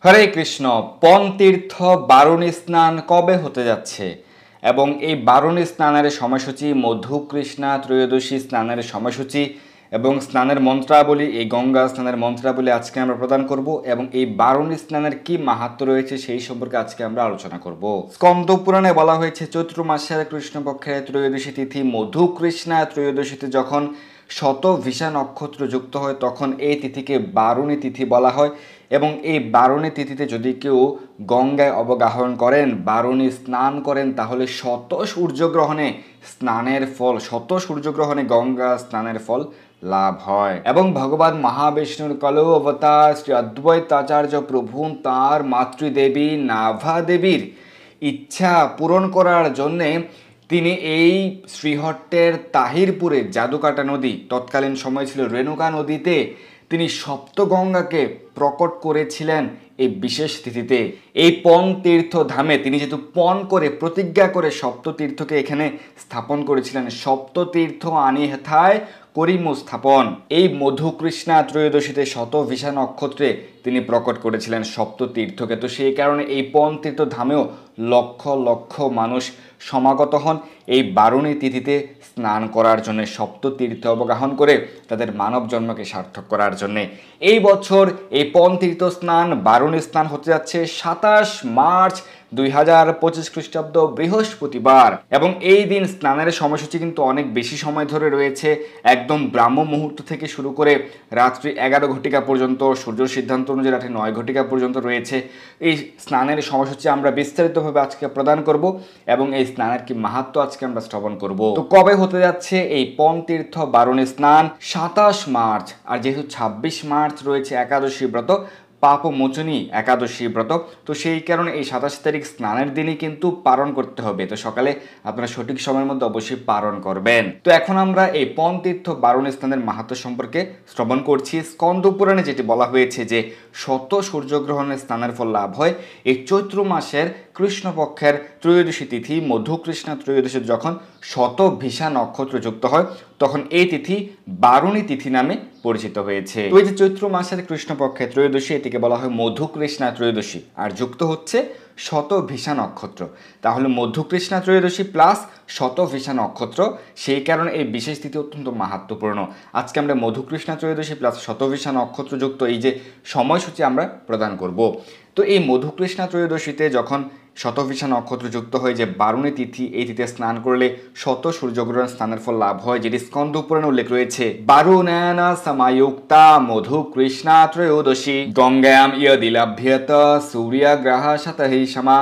হরে কৃষ্ণ। পণতীর্থ বারুণী স্নান কবে হতে যাচ্ছে এবং এই বারুণী স্নানের সময়সূচি, মধু কৃষ্ণা ত্রয়োদশী স্নানের সময়সূচি এবং স্নানের মন্ত্রাবলী, এই গঙ্গা স্নানের মন্ত্রাবলী আজকে আমরা প্রদান করব এবং এই বারুণী স্নানের কি মাহাত্ম্য রয়েছে সেই সম্পর্কে আজকে আমরা আলোচনা করব। স্কন্দ পুরাণে বলা হয়েছে চৈত্র মাসের কৃষ্ণপক্ষের ত্রয়োদশী তিথি মধু কৃষ্ণা ত্রয়োদশীতে যখন শতভিষা নক্ষত্র যুক্ত হয় তখন এই তিথিকে বারুণী তিথি বলা হয় এবং এই বারুণী তিথিতে যদি কেউ গঙ্গায় অবগাহন করেন, বারুণী স্নান করেন, তাহলে শত সূর্যগ্রহণে স্নানের ফল, শত সূর্যগ্রহণে গঙ্গা স্নানের ফল লাভ হয়। এবং ভগবান মহাবিষ্ণুর কলৌ অবতার শ্রী অদ্বৈতাচার্য প্রভু তাঁর মাতৃদেবী নাভা দেবীর ইচ্ছা পূরণ করার জন্যে তিনি এই শ্রীহট্টের তাহিরপুরে জাদুকাটা নদী, তৎকালীন সময় ছিল রেণুকা নদীতে, তিনি সপ্তগঙ্গাকে প্রকট করেছিলেন এই বিশেষ তিথিতে। এই পণ তীর্থ ধামে তিনি যেহেতু পণ করে প্রতিজ্ঞা করে সপ্ততীর্থকে এখানে স্থাপন করেছিলেন, সপ্ততীর্থ আনি হেথায় করিমু স্থাপন। এই মধু কৃষ্ণা ত্রয়োদশীতে শতভিষা নক্ষত্রে তিনি প্রকট করেছিলেন সপ্ততীর্থকে। তো সেই কারণে এই পণ তীর্থ ধামেও লক্ষ লক্ষ মানুষ সমাগত হন এই বারুণী তিথিতে স্নান করার জন্য, সপ্ততীর্থে অবগাহন করে তাদের মানব জন্মকে সার্থক করার জন্যে। এই বছর এই পণ তীর্থ স্নান বারুণী স্নান হতে যাচ্ছে 27 মার্চ 2025 খ্রিস্টাব্দ বৃহস্পতিবার এবং এই দিন স্নানের সময়সূচি কিন্তু অনেক বেশি সময় ধরে রয়েছে। একদম ব্রাহ্ম মুহূর্ত থেকে শুরু করে রাত্রি 11 ঘটিকা পর্যন্ত, সূর্য সিদ্ধান্ত অনুযায়ী রাত্রি 9 ঘটিকা পর্যন্ত রয়েছে। এই স্নানের সময়সূচি আমরা বিস্তারিতভাবে আজকে প্রদান করব এবং এই স্নানের কি মাহাত্ম্য আজকে আমরা শ্রবণ করব। তো কবে হতে যাচ্ছে এই পণ তীর্থ বারুণী স্নান? 27 মার্চ। আর যেহেতু 26 মার্চ রয়েছে একাদশী ব্রত, পাপমোচনী একাদশী ব্রত, তো সেই কারণে এই 27 তারিখ স্নানের দিনই কিন্তু পালন করতে হবে। তো সকালে আপনারা সঠিক সময়ের মধ্যে অবশ্যই পালন করবেন। তো এখন আমরা এই পণ তীর্থ বারুণী স্নানের মাহাত্ম্য সম্পর্কে শ্রবণ করছি। স্কন্দ পুরাণে যেটি বলা হয়েছে যে শত সূর্যগ্রহণের স্নানের ফল লাভ হয় এই চৈত্র মাসের কৃষ্ণপক্ষের ত্রয়োদশী তিথি মধু কৃষ্ণা ত্রয়োদশী যখন শতভিষা নক্ষত্র যুক্ত হয় তখন এই তিথি বারুণী তিথি নামে পরিচিত হয়েছে। তো এই যে চৈত্র মাসের কৃষ্ণপক্ষের ত্রয়োদশী, এটিকে বলা হয় মধু কৃষ্ণা ত্রয়োদশী আর যুক্ত হচ্ছে শতভিষা নক্ষত্র। তাহলে মধু কৃষ্ণা ত্রয়োদশী প্লাস শতভিষা নক্ষত্র, সেই কারণে এই বিশেষ তিথি অত্যন্ত মাহাত্ম্যপূর্ণ। আজকে আমরা মধু কৃষ্ণা ত্রয়োদশী প্লাস শতভিষা নক্ষত্র যুক্ত এই যে সময়সূচি আমরা প্রদান করব। তো এই মধু কৃষ্ণা ত্রয়োদশীতে যখন শতভিষা নক্ষত্র যুক্ত হয় যে বারুণী তিথি, এই তিথিতে স্নান করলে শত সূর্যগ্রহণ স্নানের ফল লাভ হয়, যেটি স্কন্দ পুরাণে উল্লেখ রয়েছে। বারুণেন সমায়ুক্তা মধু কৃষ্ণা ত্রয়োদশী গঙ্গায়াম ইয়দিলাভ্যেত সূর্যগ্রহ শতহিষমা।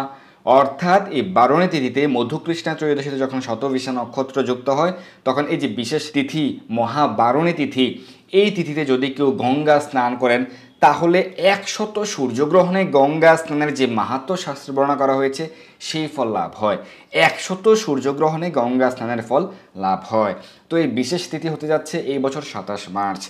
অর্থাৎ এই বারুণী তিথিতে মধু কৃষ্ণা ত্রয়োদশীতে যখন শতভিষা নক্ষত্র যুক্ত হয় তখন এই যে বিশেষ তিথি মহাবারুণী তিথি, এই তিথিতে যদি কেউ গঙ্গা স্নান করেন তাহলে 100 সূর্যগ্রহণে গঙ্গা স্নানের যে মাহাত্ম্য শাস্ত্রে বর্ণনা করা হয়েছে সেই ফল লাভ হয়। 100 সূর্যগ্রহণে গঙ্গা স্নানের ফল লাভ হয়। তো এই বিশেষ তিথি হতে যাচ্ছে এই বছর 27 মার্চ।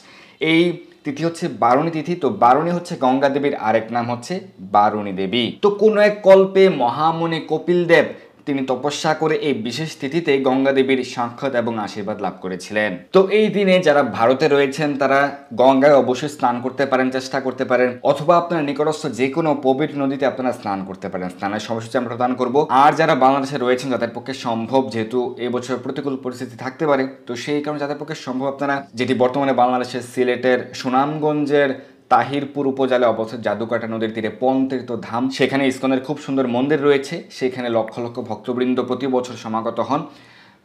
এই তিথি হচ্ছে বারুণী তিথি। তো বারুণী হচ্ছে গঙ্গা দেবীর আরেক নাম হচ্ছে বারুণী দেবী। তো কোন এক কল্পে মহামুনি কপিল দেব তিনি তপস্যা করে এই বিশেষ তিথিতে গঙ্গা দেবীর সাক্ষাৎ এবং আশীর্বাদ লাভ করেছিলেন। তো এই দিনে যারা ভারতে রয়েছেন তারা গঙ্গায় অবশ্যই স্নান করতে পারেন, চেষ্টা করতে পারেন, অথবা আপনার নিকটস্থ যে কোনো পবিত্র নদীতে আপনারা স্নান করতে পারেন। স্নানের সময়সূচি আমরা প্রদান করব। আর যারা বাংলাদেশে রয়েছেন যাদের পক্ষে সম্ভব, যেহেতু এবছর প্রতিকূল পরিস্থিতি থাকতে পারে, তো সেই কারণে যাদের পক্ষে সম্ভব আপনারা, যেটি বর্তমানে বাংলাদেশের সিলেটের সুনামগঞ্জের তাহিরপুর উপজেলায় অবস্থিত জাদুকাটা নদীর তীরে পণ তীর্থ ধাম, সেখানে ইসকনের খুব সুন্দর মন্দির রয়েছে, সেখানে লক্ষ লক্ষ ভক্তবৃন্দ প্রতি বছর সমাগত হন।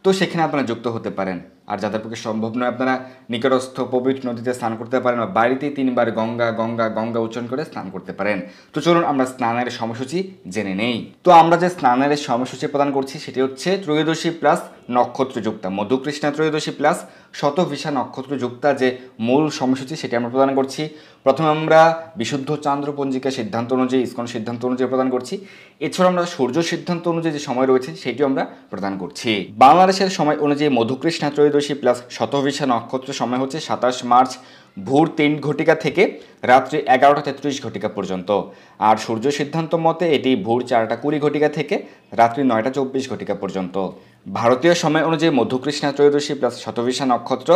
তো সেখানে আপনারা যুক্ত হতে পারেন। আর যাদের পক্ষে সম্ভব নয় আপনারা নিকটস্থ পবিত্র নদীতে স্নান করতে পারেন বা বাড়িতেই 3 বার গঙ্গা গঙ্গা গঙ্গা উচ্চারণ করে স্নান করতে পারেন। তো চলুন আমরা স্নানের সময়সূচি জেনে নেই। তো আমরা যে স্নানের সময়সূচি প্রদান করছি সেটি হচ্ছে ত্রয়োদশী প্লাস নক্ষত্র যুক্তা মধু কৃষ্ণা ত্রয়োদশী প্লাস শতভিষা নক্ষত্র যুক্তা যে মূল সময়সূচি সেটি আমরা প্রদান করছি। প্রথমে আমরা বিশুদ্ধ চান্দ্র পঞ্জিকা সিদ্ধান্ত অনুযায়ী, ইসকন সিদ্ধান্ত অনুযায়ী প্রদান করছি। এছাড়া আমরা সূর্য সিদ্ধান্ত অনুযায়ী যে সময় রয়েছে সেটিও আমরা প্রদান করছি। বাংলাদেশের সময় অনুযায়ী মধু কৃষ্ণা ত্রয়োদশী প্লাস শতভিষা নক্ষত্র সময় হচ্ছে 27 মার্চ ভোর 3 ঘটিকা থেকে রাত্রি 11:33 ঘটিকা পর্যন্ত। আর সূর্য সিদ্ধান্ত মতে এটি ভোর 4:20 ঘটিকা থেকে রাত্রি 9:24 ঘটিকা পর্যন্ত। ভারতীয় সময় অনুযায়ী মধু কৃষ্ণা ত্রয়োদশী প্লাস শতভিষা নক্ষত্র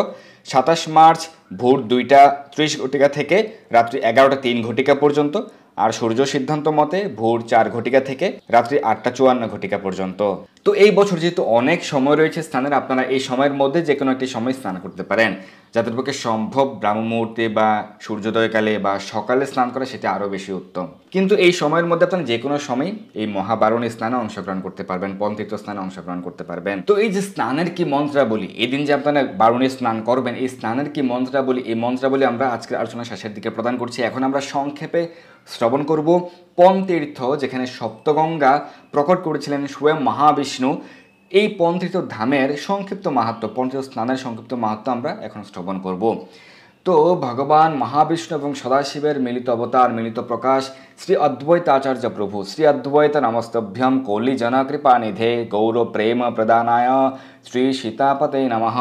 27 মার্চ ভোর 2:30 ঘটিকা থেকে রাত্রি 11:03 ঘটিকা পর্যন্ত। আর সূর্য সিদ্ধান্ত মতে ভোর 4 ঘটিকা থেকে রাত্রি 8টা 54 ঘটিকা পর্যন্ত। তো এই বছর যেহেতু অনেক সময় রয়েছে স্নানের, আপনারা এই সময়ের মধ্যে যে কোনো একটি সময় স্নান করতে পারেন। যাদের পক্ষে সম্ভব ব্রাহ্ম মুহূর্তে বা সূর্যোদয়কালে বা সকালে স্নান করা সেটা আরও বেশি উত্তম। কিন্তু এই সময়ের মধ্যে আপনারা যে কোনো সময় এই মহাবারণী স্নানে অংশগ্রহণ করতে পারবেন, পঞ্চতীর্থ স্নানে অংশগ্রহণ করতে পারবেন। তো এই যে স্নানের কি মন্ত্রাবলী, এই দিন যে আপনারা বারণী স্নান করবেন, এই স্নানের কি মন্ত্রাবলী, এই মন্ত্রাবলী আমরা আজকের আলোচনা শেষের দিকে প্রদান করছি। এখন আমরা সংক্ষেপে শ্রবণ করব পঞ্চতীর্থ, যেখানে সপ্তগঙ্গা প্রকট করেছিলেন স্বয়ং মহাবিষ্ণু। এই পঞ্চতীর্থ ধামের সংক্ষিপ্ত মাহাত্ম্য, পঞ্চতীর্থ স্নানের সংক্ষিপ্ত মাহাত্ম্য আমরা এখন শ্রবণ করব। তো ভগবান মহাবিষ্ণু এবং সদাশিবের মিলিত অবতার, মিলিত প্রকাশ শ্রী অদ্বৈত আচার্য প্রভু শ্রী অদ্বৈত নমস্তভ্যম কৌলি জনকৃপা নিধে গৌর প্রেম প্রদানায় শ্রী সীতাপতে নমঃ।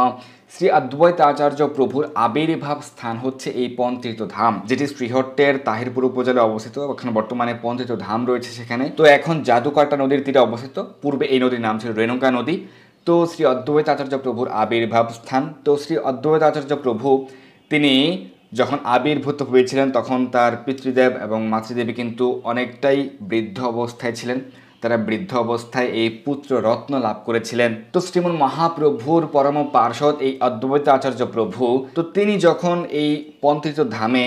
শ্রী অদ্বৈত আচার্য প্রভুর আবির্ভাব স্থান হচ্ছে এই পঞ্চতীর্থ ধাম, যেটি শ্রীহট্টের তাহিরপুর উপজেলায় অবস্থিত। ওখানে বর্তমানে পঞ্চতীর্থ ধাম রয়েছে সেখানে। তো এখন জাদুকাটা নদীর তীরে অবস্থিত। পূর্বে এই নদীর নাম ছিল রেণুকা নদী। তো শ্রী অদ্বৈত আচার্য প্রভুর আবির্ভাব স্থান। তো শ্রী অদ্বৈত আচার্য প্রভু তিনি যখন আবির্ভূত হয়েছিলেন তখন তার পিতৃদেব এবং মাতৃদেবী কিন্তু অনেকটাই বৃদ্ধ অবস্থায় ছিলেন। তারা বৃদ্ধ অবস্থায় এই পুত্র রত্ন লাভ করেছিলেন। তো শ্রীমন মহাপ্রভুর পরম পার্ষদ এই অদ্বৈত আচার্য প্রভু, তো তিনি যখন এই পঞ্চতীর্থ ধামে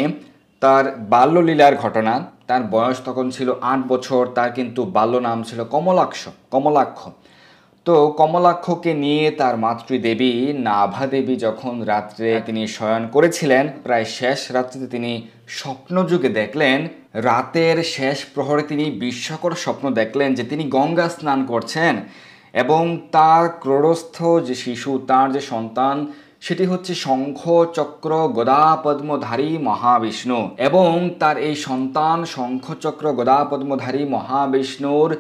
তার বাল্যলীলার ঘটনা, তার বয়স তখন ছিল 8 বছর, তার কিন্তু বাল্য নাম ছিল কমলাক্ষ। তো কমলাক্ষকে নিয়ে তার মাতৃদেবী নাভা দেবী যখন রাত্রে তিনি শয়ন করেছিলেন, প্রায় শেষ রাত্রিতে তিনি স্বপ্নযুগে দেখলেন, রাতের শেষ প্রহরে তিনি বিস্ময়কর স্বপ্ন দেখলেন যে তিনি গঙ্গা স্নান করছেন এবং তার ক্রোড়স্থ যে শিশু, তার যে সন্তান, সেটি হচ্ছে শঙ্খ চক্র গদা পদ্মধারী মহাবিষ্ণু। এবং তার এই সন্তান শঙ্খ চক্র গদা পদ্মধারী মহাবিষ্ণুর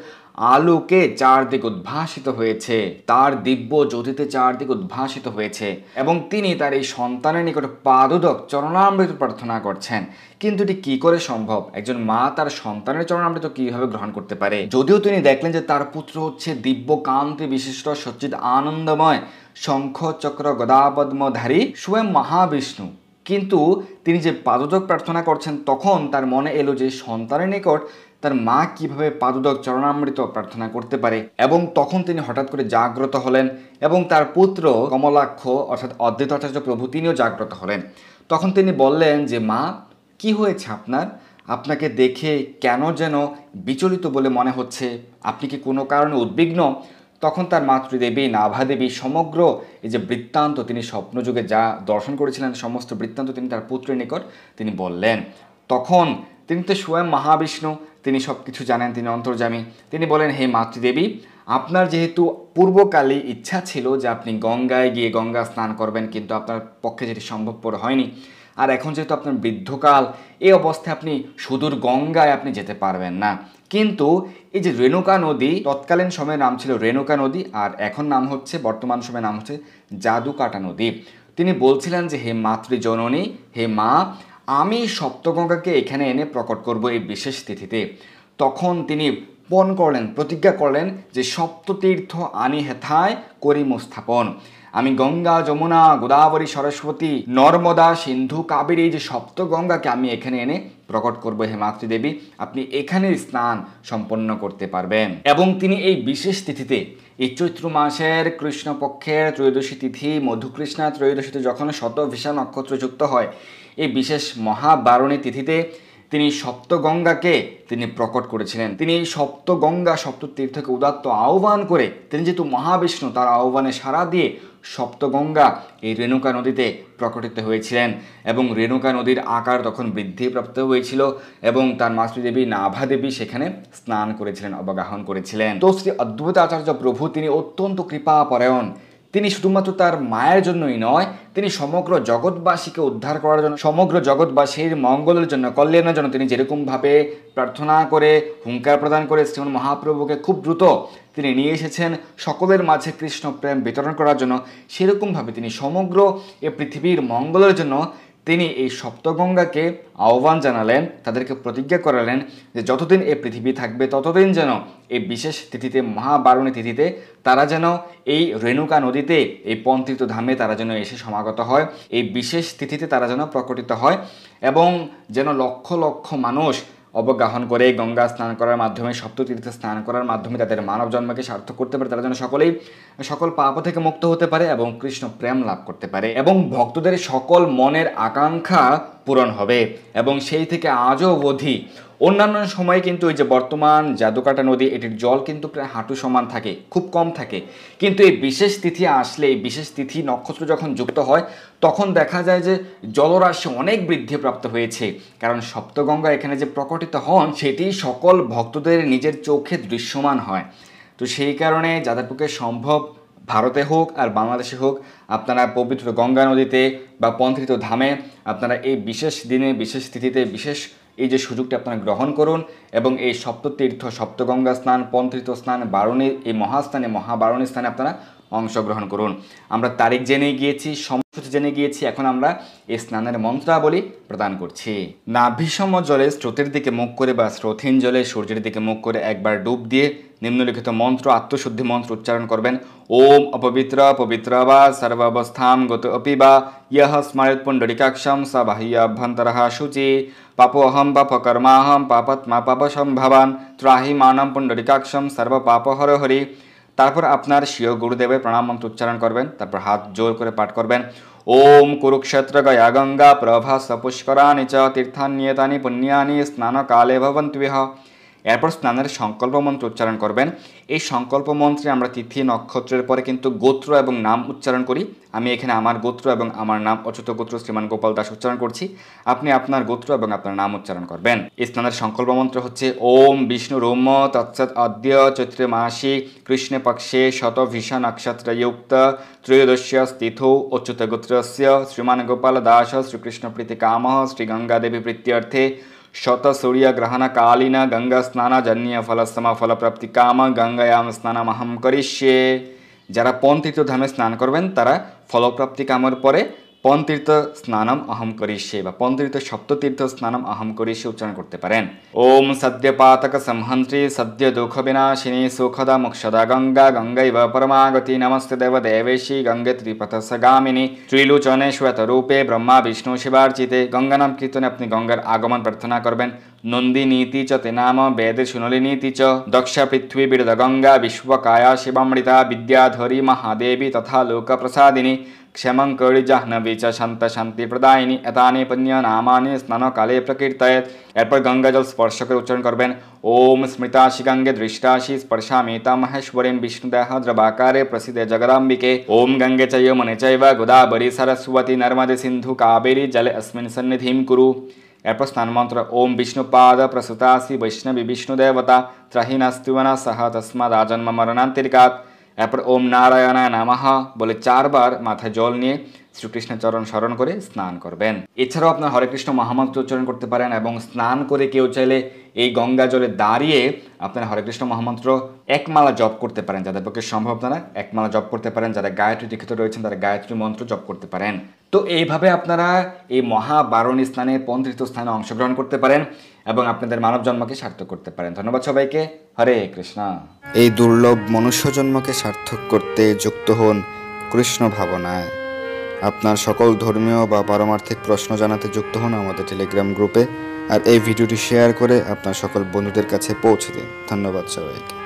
আলোকে চারদিক উদ্ভাসিত হয়েছে, তার দিব্য জ্যোতিতে চারদিক উদ্ভাসিত হয়েছে এবং তিনি তার এই সন্তানের নিকট পাদুদক চরণামৃত প্রার্থনা করছেন। কিন্তু এটি কি করে সম্ভব? একজন মা তার সন্তানের চরণামৃত কিভাবে গ্রহণ করতে পারে? যদিও তিনি দেখলেন যে তার পুত্র হচ্ছে দিব্য কান্তি বিশিষ্ট সচ্চিদ আনন্দময় শঙ্খ চক্র গদা পদ্মধারী স্বয়ং মহাবিষ্ণু, কিন্তু তিনি যে পাদুদক প্রার্থনা করছেন, তখন তার মনে এলো যে সন্তানের নিকট তার মা কিভাবে পাদুদক চরণামৃত প্রার্থনা করতে পারে। এবং তখন তিনি হঠাৎ করে জাগ্রত হলেন এবং তার পুত্র কমলাক্ষ অর্থাৎ অদ্বৈত আচার্য প্রভু তিনিও জাগ্রত হলেন। তখন তিনি বললেন যে মা, কি হয়েছে আপনার? আপনাকে দেখে কেন যেন বিচলিত বলে মনে হচ্ছে, আপনি কি কোনো কারণে উদ্বিগ্ন? তখন তার মাতৃদেবী নাভাদেবী সমগ্র এই যে বৃত্তান্ত তিনি স্বপ্নযুগে যা দর্শন করেছিলেন সমস্ত বৃত্তান্ত তিনি তার পুত্রের নিকট তিনি বললেন। তখন তিনি তো স্বয়ং মহাবিষ্ণু, তিনি সব কিছু জানেন, তিনি অন্তর্যামী। তিনি বলেন, হে মাতৃদেবী, আপনার যেহেতু পূর্বকালে ইচ্ছা ছিল যে আপনি গঙ্গায় গিয়ে গঙ্গা স্নান করবেন, কিন্তু আপনার পক্ষে যেটি সম্ভবপর হয়নি। আর এখন যেহেতু আপনার বৃদ্ধকাল, এই অবস্থায় আপনি সুদূর গঙ্গায় আপনি যেতে পারবেন না। কিন্তু এই যে রেণুকা নদী, তৎকালীন সময়ের নাম ছিল রেণুকা নদী, আর এখন নাম হচ্ছে, বর্তমান সময়ে নাম হচ্ছে জাদুকাটা নদী। তিনি বলছিলেন যে হে মাতৃজননী, হে মা, আমি সপ্তগঙ্গাকে এখানে এনে প্রকট করব এই বিশেষ তিথিতে। তখন তিনি পণ করলেন, প্রতিজ্ঞা করলেন যে সপ্ততীর্থ আনি হেথায় করিম স্থাপন। আমি গঙ্গা, যমুনা, গোদাবরী, সরস্বতী, নর্মদা, সিন্ধু, কাবেরী, এই যে সপ্তগঙ্গাকে আমি এখানে এনে প্রকট করব হে মাতৃদেবী, আপনি এখানে স্নান সম্পন্ন করতে পারবেন। এবং তিনি এই বিশেষ তিথিতে, এই চৈত্র মাসের কৃষ্ণপক্ষের ত্রয়োদশী তিথি মধুকৃষ্ণা ত্রয়োদশীতে যখন শতভিষা নক্ষত্র যুক্ত হয়, এই বিশেষ মহাবারণী তিথিতে তিনি সপ্তগঙ্গাকে তিনি প্রকট করেছিলেন। তিনি এই সপ্তগঙ্গা সপ্ততীর্থকে উদাত্ত আহ্বান করে, তিনি যেহেতু মহাবিষ্ণু, তার আহ্বানে সাড়া দিয়ে সপ্তগঙ্গা এই রেণুকা নদীতে প্রকটিত হয়েছিলেন। এবং রেণুকা নদীর আকার তখন বৃদ্ধিপ্রাপ্ত হয়েছিল এবং তার মাতৃদেবী নাভাদেবী সেখানে স্নান করেছিলেন, অবগাহন করেছিলেন। তো শ্রী অদ্বৈত আচার্য প্রভু তিনি অত্যন্ত কৃপাপরায়ণ। তিনি শুধুমাত্র তার মায়ের জন্যই নয়, তিনি সমগ্র জগৎবাসীকে উদ্ধার করার জন্য, সমগ্র জগৎবাসীর মঙ্গলের জন্য, কল্যাণের জন্য তিনি যেরকমভাবে প্রার্থনা করে, হুঙ্কার প্রদান করে শ্রীমন মহাপ্রভুকে খুব দ্রুত তিনি নিয়ে এসেছেন সকলের মাঝে কৃষ্ণ প্রেম বিতরণ করার জন্য, সেরকমভাবে তিনি সমগ্র এ পৃথিবীর মঙ্গলের জন্য তিনি এই সপ্তগঙ্গাকে আহ্বান জানালেন, তাদেরকে প্রতিজ্ঞা করালেন যে যতদিন এই পৃথিবী থাকবে ততদিন যেন এই বিশেষ তিথিতে, মহাবারণী তিথিতে তারা যেন এই রেণুকা নদীতে, এই পঞ্চতীর্থ ধামে তারা যেন এসে সমাগত হয়, এই বিশেষ তিথিতে তারা যেন প্রকটিত হয় এবং যেন লক্ষ লক্ষ মানুষ অবগাহন করে গঙ্গা স্নান করার মাধ্যমে সপ্ততীর্থে স্নান করার মাধ্যমে তাদের মানব জন্মকে সার্থক করতে পারে, তারা যেন সকলেই সকল পাপ থেকে মুক্ত হতে পারে এবং কৃষ্ণ প্রেম লাভ করতে পারে এবং ভক্তদের সকল মনের আকাঙ্ক্ষা পূরণ হবে। এবং সেই থেকে আজও অবধি অন্যান্য সময়ে কিন্তু এই যে বর্তমান জাদুকাটা নদী, এটির জল কিন্তু প্রায় হাঁটু সমান থাকে, খুব কম থাকে, কিন্তু এই বিশেষ তিথি আসলে, এই বিশেষ তিথি নক্ষত্র যখন যুক্ত হয় তখন দেখা যায় যে জলরাশি অনেক বৃদ্ধি প্রাপ্ত হয়েছে, কারণ সপ্তগঙ্গা এখানে যে প্রকটিত হন সেটি সকল ভক্তদের নিজের চোখে দৃশ্যমান হয়। তো সেই কারণে যাদের পক্ষে সম্ভব, ভারতে হোক আর বাংলাদেশে হোক, আপনারা পবিত্র গঙ্গা নদীতে বা পন্থিত ধামে আপনারা এই বিশেষ দিনে, বিশেষ তিথিতে, বিশেষ এই যে সুযোগটি আপনারা গ্রহণ করুন এবং এই সপ্ততীর্থ, সপ্তগঙ্গা স্নান, পন্থিত স্নান, বারণী, এই মহাস্থানে, মহাবারণী স্থানে আপনারা অংশগ্রহণ করুন। আমরা তারিখ জেনে গিয়েছি, সময়সূচি জেনে গিয়েছি, এখন আমরা এই স্নানের মন্ত্রাবলী প্রদান করছি। নাভিসম জলে স্রোতের দিকে মুখ করে বা স্রোতহীন জলে সূর্যের দিকে মুখ করে একবার ডুব দিয়ে নিম্নলিখিত মন্ত্র, আত্মশুদ্ধি মন্ত্র উচ্চারণ করবেন। ওম অপবিত্র পবিত্র বা সর্বাবস্থাম গত অপি বা ইয়ঃ স্মরেৎ পুণ্ডরিকাক্ষম স বাহ্যাভ্যন্তরঃ শুচি পাপোহম পাপকর্মাহম পাপাত্মা পাপসম্ভবান ত্রাহি মানম পুণ্ডরিকাক্ষম সর্ব পাপহর হরি। তারপর আপনার স্বীয় গুরুদেবের প্রণাম মন্ত্র উচ্চারণ করবেন, তারপর হাত জোর করে পাঠ করবেন। ওম কুরুক্ষেত্র গয়া গঙ্গা প্রভা সপুষ্করাণি চ তীর্থান্যেতানি পুণ্যানি স্নান কালে ভবন্তুবিহ। এরপর স্নানের সংকল্প মন্ত্র উচ্চারণ করবেন। এই সংকল্প মন্ত্রে আমরা তিথি নক্ষত্রের পরে কিন্তু গোত্র এবং নাম উচ্চারণ করি। আমি এখানে আমার গোত্র এবং আমার নাম অচ্যুত গোত্র শ্রীমান গোপাল দাস উচ্চারণ করছি, আপনি আপনার গোত্র এবং আপনার নাম উচ্চারণ করবেন। এই স্নানের সংকল্প মন্ত্র হচ্ছে ওম বিষ্ণু রোম তৎসৎ অদ্য চৈত্রে মাসি কৃষ্ণে পক্ষে শতভিষা নক্ষত্রযুক্ত ত্রয়োদশ্য তিথৌ অচ্যুত গোত্রস্য শ্রীমান গোপাল দাস শ্রীকৃষ্ণ প্রীতি কাম শ্রী গঙ্গা দেবী প্রীত্যর্থে শত সূর্য গ্রহণ কালীন গঙ্গা স্নানজন্য ফলসম ফলপ্রাপ্তি কাম গঙ্গায়াম স্নানমহম করিষ্যে। যারা পন্তীর্থ ধামে স্নান করবেন তারা ফলপ্রাপ্তি কামের পরে পন্তীর্থ স্নানম অহম করিষ্যে বা পন্তীর্থ সপ্ততীর্থ স্নানম অহম করিষ্যে উচ্চারণ করতে পারেন। ওম সদ্যপাতক সংহন্ত্রী সদ্য দুঃখ বিনাশিনী সুখদা মোক্ষদা গঙ্গা গঙ্গৈব পরমাগতি নমস্তে দেব দেবেশী গঙ্গে ত্রিপথসগামিনী ত্রিলোচনে শ্বেত রূপে ব্রহ্মা বিষ্ণু শিবার্চিতে। গঙ্গা নাম কীর্তনে আপনি গঙ্গার আগমন প্রার্থনা করবেন। নন্দিনীতি চ তে নাম বেদে সুনলিনীতি চ দক্ষ পৃথ্বী বিরদ গঙ্গা বিশ্বকায়া শিবামৃতা বিদ্যাধরী মহাদেবী তথা লোকপ্রসাদিনী ক্ষমং করি জাহ্নবী চ শান্ত শান্তি প্রদায়িনী এতানি পুণ্য নামানি স্নানকালে প্রকীর্তয়েৎ। এরপর গঙ্গা জল স্পর্শ করে উচ্চারণ করবেন ওম স্মৃতাশি গঙ্গে দৃষ্টাশি স্পর্শামিতা মহেশ্বরীম বিষ্ণুদেহ দ্রবাকারে প্রসিদ্ধে জগদাম্বিকে। ওম গঙ্গে চৈব মনে চৈব গোদাবরী সরস্বতী নর্মদে সিন্ধু কাবেরী জলে अस्मिन् সন্নিধিম কুরু। এরপর স্নান মন্ত্র ওম বিষ্ণুপাদ প্রসুতাসি বৈষ্ণবী বিষ্ণুদেবতা ত্রাহিনাস্তুবনা সহ তস্মাদ আজন্ম মরণান্তিকাত। এরপর ওম নারায়ণায় নমঃ বলে 4 বার মাথায় জল নিয়ে শ্রীকৃষ্ণের চরণ স্মরণ করে স্নান করবেন। এছাড়াও আপনার হরে কৃষ্ণ মহামন্ত্র উচ্চারণ করতে পারেন এবং স্নান করে কেউ চাইলে এই গঙ্গা জলে দাঁড়িয়ে আপনারা হরে কৃষ্ণ মহামন্ত্র একমালা জপ করতে পারেন। যাদের পক্ষে সম্ভব আপনারা একমালা জপ করতে পারেন, যারা গায়ত্রী দীক্ষিত রয়েছেন তারা গায়ত্রী মন্ত্র জপ করতে পারেন। তো এইভাবে আপনারা এই মহাবারণী স্থানে পন্থিত স্থানে অংশগ্রহণ করতে পারেন এবং আপনাদের মানব জন্মকে সার্থক করতে পারেন। ধন্যবাদ সবাইকে। হরে কৃষ্ণ। এই দুর্লভ মনুষ্য জন্মকে সার্থক করতে যুক্ত হন কৃষ্ণ ভাবনায়। আপনার সকল ধর্মীয় বা পারমার্থিক প্রশ্ন জানাতে যুক্ত হন আমাদের টেলিগ্রাম গ্রুপে, আর এই ভিডিওটি শেয়ার করে আপনার সকল বন্ধুদের কাছে পৌঁছে দিন। ধন্যবাদ সবাইকে।